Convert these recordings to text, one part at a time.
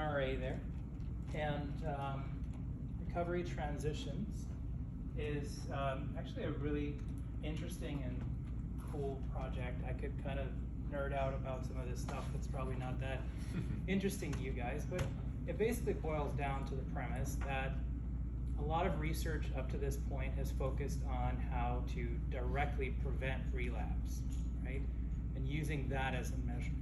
RA there, and Recovery Transitions is actually a really interesting and cool project. I could kind of nerd out about some of this stuff that's probably not that interesting to you guys, but it basically boils down to the premise that a lot of research up to this point has focused on how to directly prevent relapse, right? And using that as a measurement.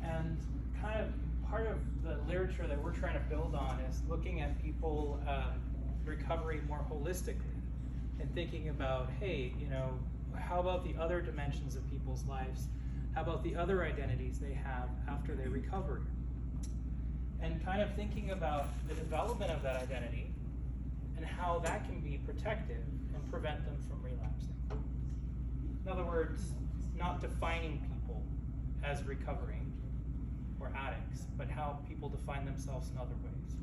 And kind of part of the literature that we're trying to build on is looking at people recovery more holistically and thinking about, hey, you know, how about the other dimensions of people's lives? How about the other identities they have after they recover? And kind of thinking about the development of that identity and how that can be protective and prevent them from relapsing. In other words, not defining people as recovering or addicts, but how people define themselves in other ways.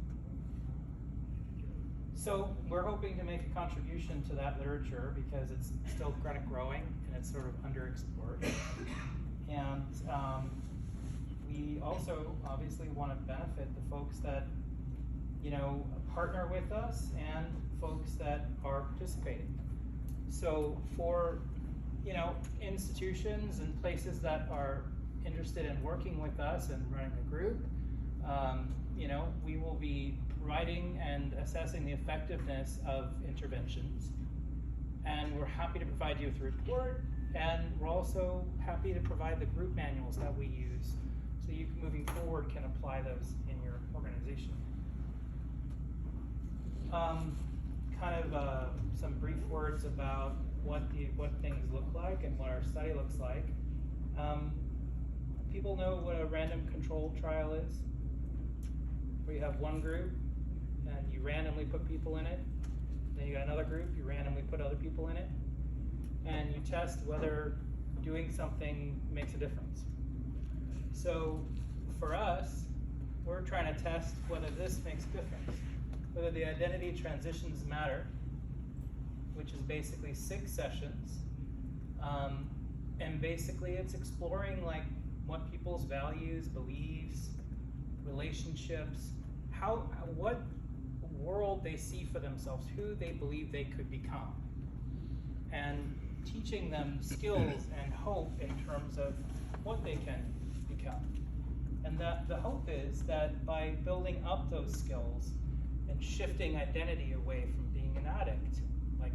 So we're hoping to make a contribution to that literature because it's still kind of growing and it's sort of underexplored. And we also obviously want to benefit the folks that, you know, partner with us and folks that are participating. So for, you know, institutions and places that are interested in working with us and running a group, you know, we will be providing and assessing the effectiveness of interventions. And we're happy to provide you with a report, and we're also happy to provide the group manuals that we use so you can, moving forward, can apply those in your organization. Kind of some brief words about what things look like and what our study looks like. People know what a random controlled trial is? Where you have one group and you randomly put people in it. Then you got another group, you randomly put other people in it. And you test whether doing something makes a difference. So for us, we're trying to test whether this makes a difference. Whether the identity transitions matter, which is basically 6 sessions. And basically it's exploring like what people's values, beliefs, relationships, what world they see for themselves, who they believe they could become. And teaching them skills and hope in terms of what they can become. And that the hope is that by building up those skills and shifting identity away from being an addict, like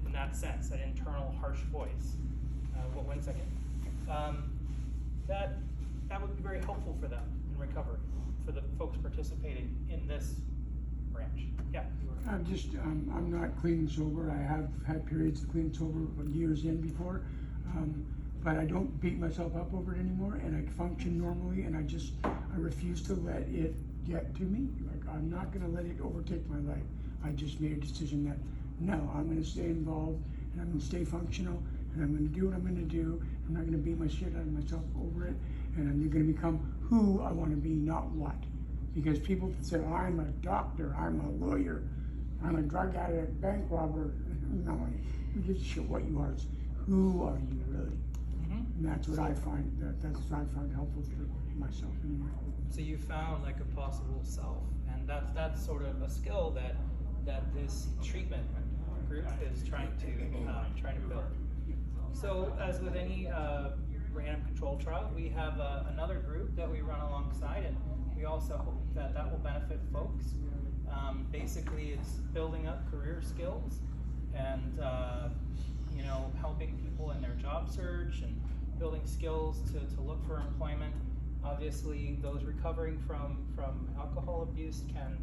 in that sense, that internal harsh voice, one second, that would be very helpful for them in recovery, for the folks participating in this branch. Yeah. I'm not clean and sober. I have had periods of clean and sober years in before, but I don't beat myself up over it anymore, and I function normally, and I refuse to let it get to me. Like, I'm not going to let it overtake my life. I just made a decision that, no, I'm going to stay involved, and I'm going to stay functional, and I'm going to do what I'm going to do. I'm not going to beat my shit out of myself over it, and I'm going to become who I want to be, not what. Because people say, oh, I'm a doctor, I'm a lawyer, I'm a drug addict, bank robber. No, who gives a shit what you are? It's who are you really? And that's what I find. That's what I found helpful for myself anyway. So you found like a possible self, and that's sort of a skill that this treatment group is trying to build. So as with any random control trial, we have another group that we run alongside, and we also hope that will benefit folks. Basically, it's building up career skills and you know, helping people in their job search and building skills to look for employment. Obviously, those recovering from alcohol abuse can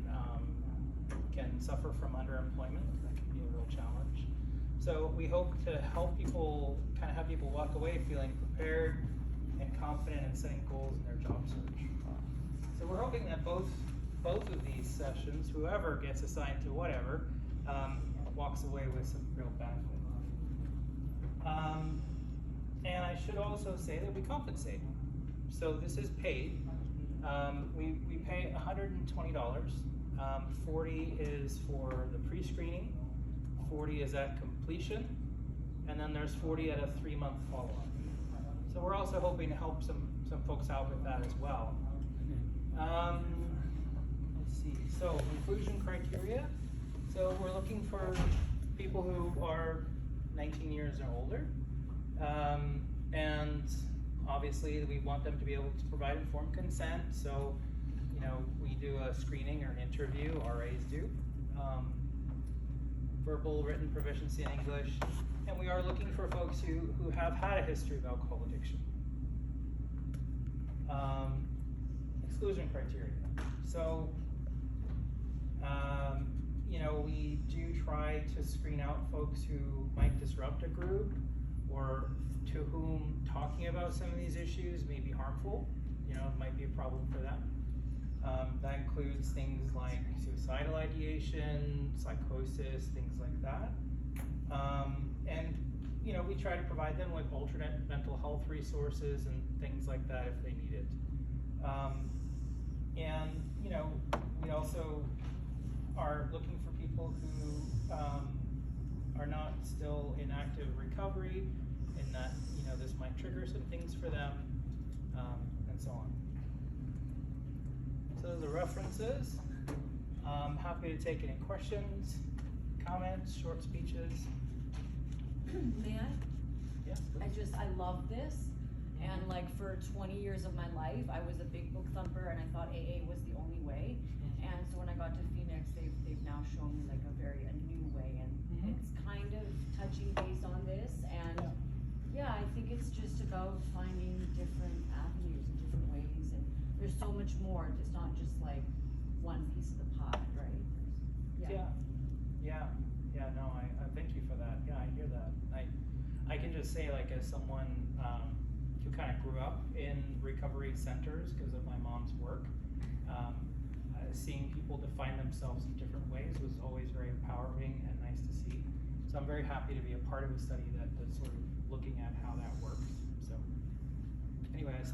suffer from underemployment. That can be a real challenge. So we hope to help people, kind of have people walk away feeling prepared and confident in setting goals in their job search. So we're hoping that both of these sessions, whoever gets assigned to whatever, walks away with some real benefit. And I should also say that we compensate. So this is paid. We pay $120. 40 is for the pre-screening, 40 is at completion, and then there's 40 at a 3-month follow-up. So we're also hoping to help some folks out with that as well. So inclusion criteria. So we're looking for people who are 19 years or older. And obviously we want them to be able to provide informed consent. So, you know, we do a screening or an interview, RAs do. Verbal, written proficiency in English. And we are looking for folks who have had a history of alcohol addiction. Exclusion criteria. So, you know, we do try to screen out folks who might disrupt a group or to whom talking about some of these issues may be harmful, you know, it might be a problem for them. That includes things like suicidal ideation, psychosis, things like that. And, you know, we try to provide them with alternate mental health resources and things like that if they need it. And, you know, we also are looking for people who are not still in active recovery, in that, you know, this might trigger some things for them, and so on. So the references. Happy to take any questions, comments, short speeches. May I? Yes, please. I love this. And like for 20 years of my life, I was a big book thumper and I thought AA was the only way. And so when I got to Phoenix, they've now shown me like a new way, and it's kind of touching base on this. And yeah, I think it's just about finding different avenues and different ways. And there's so much more. It's not just like one piece of the pie, right? Yeah, no, I thank you for that. Yeah, I hear that. I can just say, like, as someone who kind of grew up in recovery centers because of my mom's work, seeing people define themselves in different ways was always very empowering and nice to see. So I'm very happy to be a part of a study that's sort of looking at how that works. So anyway, I saw